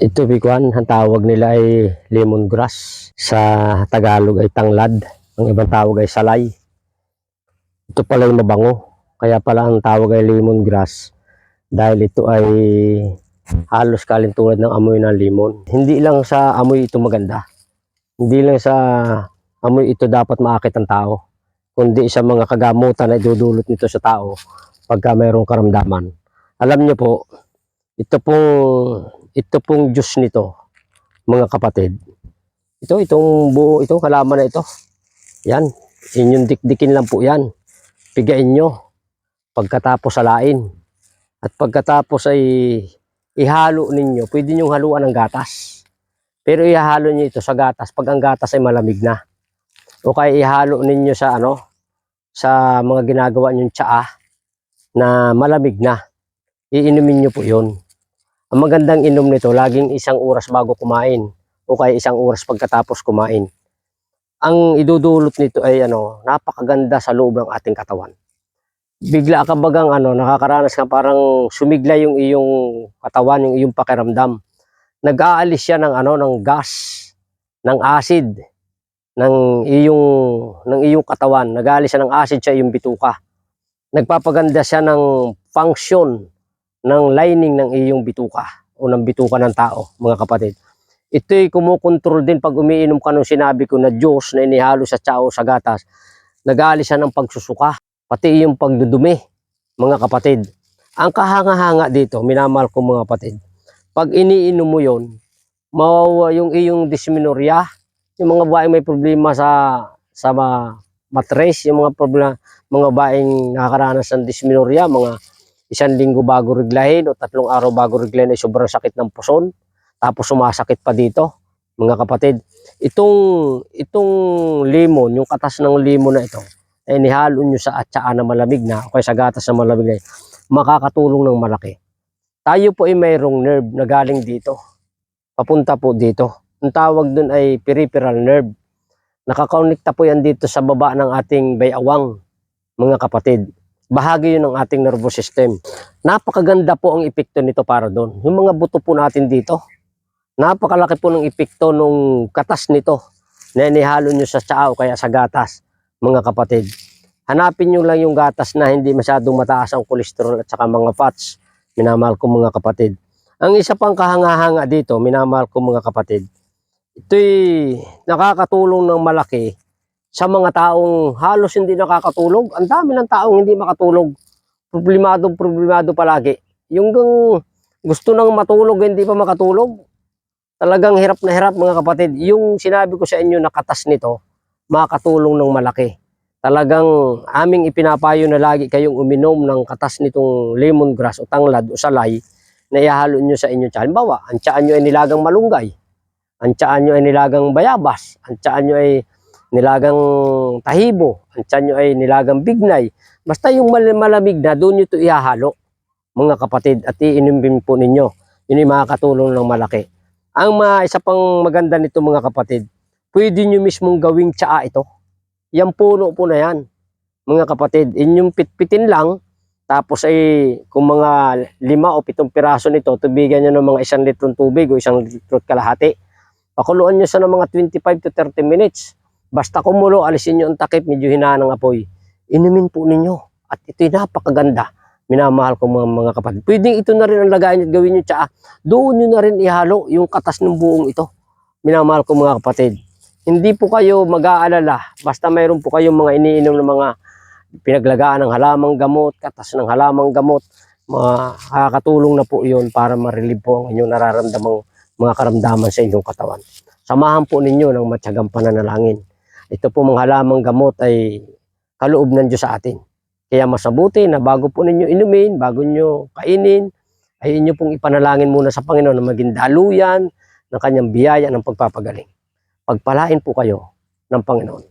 Ito bikuan, ang tawag nila ay lemongrass. Sa Tagalog ay tanglad. Ang ibang tawag ay salay. Ito pala yung mabango. Kaya pala ang tawag ay lemongrass. Dahil ito ay halos kalintulad ng amoy ng limon. Hindi lang sa amoy ito maganda. Hindi lang sa amoy ito dapat maakit ang tao. Kundi sa mga kagamutan na idudulot nito sa tao pagka mayroong karamdaman. Alam niyo po, ito pong juice nito, mga kapatid. Itong buo, itong halaman na ito. Yan, inyong dikdikin lang po yan. Pigain nyo. Pagkatapos salain. At pagkatapos ay ihalo ninyo. Pwede nyong haluan ng gatas. Pero ihalo nyo ito sa gatas pag ang gatas ay malamig na. O kaya ihalo ninyo sa sa mga ginagawa nyong tsaa na malamig na. Iinumin nyo po yun. Ang magandang inom nito, laging 1 oras bago kumain o kaya 1 oras pagkatapos kumain. Ang idudulot nito ay napakaganda sa loob ng ating katawan. Bigla ka bagang nakakaranas ka parang sumigla yung iyong katawan, yung iyong pakiramdam. Nag-aalis siya ng gas, ng acid ng iyong katawan. Nag-aalis siya ng acid sa iyong bituka. Nagpapaganda siya ng function ng lining ng iyong bituka o ng bituka ng tao, mga kapatid. Ito'y kumukontrol din pag umiinom ka nung sinabi ko na juice na inihalo sa tsaa o sa gatas. Nag-aalis siya ng pagsusuka, pati yung pagdudumi, mga kapatid. Ang kahanga-hanga dito, minamahal ko mga kapatid, pag iniinom mo yon, mawawa yung iyong dysmenorrhea, yung mga babaeng may problema sa matres, yung mga babaeng nakakaranas ng dysmenorrhea, mga 1 linggo bago reglahin o 3 araw bago reglahin ay sobrang sakit ng puson, tapos sumasakit pa dito, mga kapatid. Itong lemon, yung katas ng lemon na ito, ay nihalo nyo sa atsaa na malamig na o kaya sa gatas na malamig na, makakatulong ng malaki. Tayo po ay mayroong nerve na galing dito, papunta po dito. Ang tawag dun ay peripheral nerve. Nakakaunekta po yan dito sa baba ng ating bayawang, mga kapatid. Bahagi yun ng ating nervous system. Napakaganda po ang epekto nito para doon. Yung mga buto po natin dito, napakalaki po ng epekto nung katas nito na inihalo nyo sa tsaa o kaya sa gatas, mga kapatid. Hanapin nyo lang yung gatas na hindi masyadong mataas ang kolesterol at saka mga fats, minamahal ko mga kapatid. Ang isa pang kahanga-hanga dito, minamahal ko mga kapatid, ito'y nakakatulong ng malaki sa mga taong halos hindi nakakatulog. Ang dami ng taong hindi makatulog. Problemado palagi. Yung gusto nang matulog, hindi pa makatulog. Talagang hirap na hirap mga kapatid. Yung sinabi ko sa inyo na katas nito, makakatulong ng malaki. Talagang aming ipinapayo na lagi kayong uminom ng katas nitong lemongrass o tanglad o salay na ihalo nyo sa inyo tiyan. Halimbawa, ang tiyan nyo ay nilagang malunggay. Ang tiyan nyo ay nilagang bayabas. Ang tiyan nyo ay nilagang tahibo. Ang tiyan nyo ay nilagang bignay. Basta yung malamig na, doon nyo ito ihahalo, mga kapatid. At iinumin po ninyo. Yun yung makakatulong ng malaki. Ang isa pang maganda nito mga kapatid, pwede nyo mismong gawing tsaa ito. Yan puno po na yan, mga kapatid. Inyong pitpitin lang. Tapos ay kung mga 5 o 7 piraso nito, tubigan nyo ng mga 1 litrong tubig o 1 litrong kalahati. Pakuluan nyo sa ng mga 25 to 30 minutes. Basta kumulo, alisin nyo ang takip, medyo hinaan ng apoy. Inumin po ninyo. At ito'y napakaganda. Minamahal ko mga kapatid. Pwedeng ito na rin ang lagayin at gawin nyo tsaa. Doon nyo na rin ihalo yung katas ng buong ito. Minamahal ko mga kapatid. Hindi po kayo mag-aalala. Basta mayroon po kayong mga iniinom ng mga pinaglagaan ng halamang gamot, katas ng halamang gamot. Makakatulong na po yun para ma-relieve po ang inyong nararamdamang mga karamdaman sa inyong katawan. Samahan po ninyo ng matyagang pananalangin. Ito po mga halamang gamot ay kaloob ng Diyos sa atin. Kaya masabuti na bago po ninyo inumin, bago nyo kainin, ay inyo pong ipanalangin muna sa Panginoon na maging daluyan ng kanyang biyaya ng pagpapagaling. Pagpalain po kayo ng Panginoon.